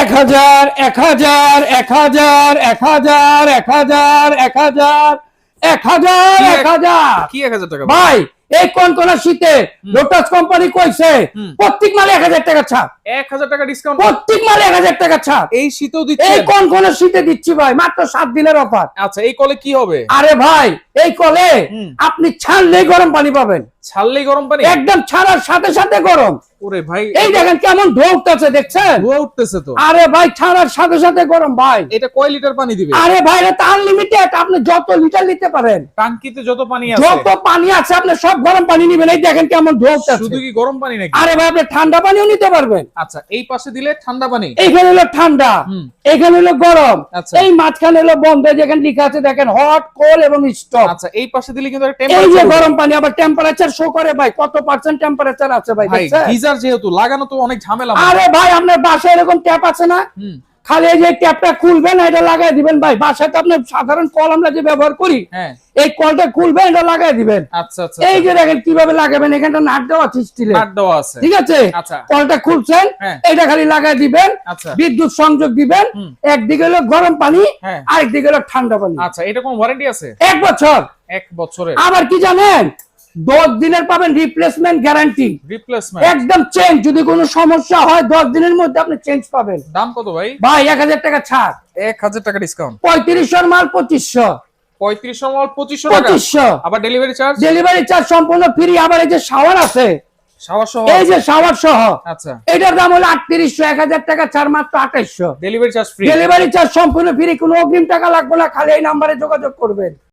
1000 1000 1000 1000 1000 1000 1000 কি 1000 টাকা ভাই এই কোন শীতে লোটাস কোম্পানি কইছে প্রত্যেক মালে 1000 টাকা ছাড়। 1000 টাকা ডিসকাউন্ট প্রত্যেক মালে 1000 টাকা ছাড় এই শীতেও দিচ্ছেন? এই কোন শীতে দিচ্ছি ভাই, মাত্র 7 দিনের অফার। আচ্ছা এই কলে কি হবে? আরে ভাই এই কলে আপনি ছাড়লেই গরম পানি পাবেন। ছাড়লেই গরম পানি? একদম ছাড়ার সাথে সাথে গরম। ওরে ভাই এই দেখেন কেমন ধোঁয়া উঠতেছে, দেখছেন? ধোঁয়া উঠতেছে তো। আরে ভাই ছাড়ার সাথে সাথে গরম ভাই। এটা কয় লিটার পানি দিবে? আরে ভাই এটা আনলিমিটেড, আপনি যত লিটার নিতে পারেন। টাঙ্কিতে যত পানি আছে, যত পানি আছে আপনি সব গরম পানি নেবেন। এই দেখেন কেমন ধোঁয়া উঠতেছে। শুধু কি গরম পানি নাকি? আরে ভাই আপনি ঠান্ডা পানিও নিতে পারবেন। আচ্ছা এই পাশে দিলে ঠান্ডা পানি, এইখানে হলো ঠান্ডা, এখানে হলো গরম, আচ্ছা। এই মাঝখানে হলো বন্ধ, যেখানে লেখা আছে দেখেন হট, কোল্ড এবং স্টপ। আচ্ছা এই পাশে দিলে কিন্তু একটা এই যে টেম্পারেচার, গরম পানি আবার টেম্পারেচার শো করে ভাই, কত পার্সেন্ট টেম্পারেচার আছে ভাই ভাই দেখছেন? গিজার যেহেতু লাগানো তো অনেক ঝামেলা। আরে ভাই আপনার বাসায় এরকম ট্যাপ আছে না? খালি এই যে ট্যাপটা খুলবেন এটা লাগাই দিবেন ভাই। বাসায় তো আপনি সাধারণ কল আমরা যে ব্যবহার করি, হ্যাঁ এই কলটা খুলবেন এটা লাগাই দিবেন। আচ্ছা আচ্ছা এই যে দেখেন কিভাবে লাগাবেন, এখানটা নাট দেওয়া আছে স্টিলের, কাট দেওয়া আছে, ঠিক আছে? আচ্ছা কলটা খুলছেন, হ্যাঁ। এটা খালি লাগাই দিবেন, আচ্ছা বিদ্যুৎ সংযোগ দিবেন। একদিকে হলো গরম পানি, হ্যাঁ। আরেকদিকে হলো ঠান্ডা পানি। আচ্ছা এটা কোন ওয়ারেন্টি আছে? 1 বছর। 1 বছরের। আবার কি জানেন, 10 দিনের পাবেন রিপ্লেসমেন্ট গ্যারান্টি। রিপ্লেসমেন্ট একদম চেঞ্জ, যদি কোনো সমস্যা হয় 10 দিনের মধ্যে আপনি চেঞ্জ পাবেন। দাম কত ভাই? ভাই 1000 টাকা ছাড়, 1000 টাকা ডিসকাউন্ট। 3500 মাল 2500, 3500 মাল 2500 টাকা, 2500 আবার ডেলিভারি চার্জ? ডেলিভারি চার্জ সম্পূর্ণ ফ্রি। আবার এই যে শাওয়ার আছে, শাওয়ার সহ? এই যে শাওয়ার সহ, আচ্ছা এটার দাম হলো 3800, 1000 টাকা ছাড় মাত্র 2800। Delivery charge free. Delivery charge সম্পূর্ণ ফ্রি, কোনো অগ্রিম টাকা লাগবে না, খালি এই নাম্বারে যোগাযোগ করবেন।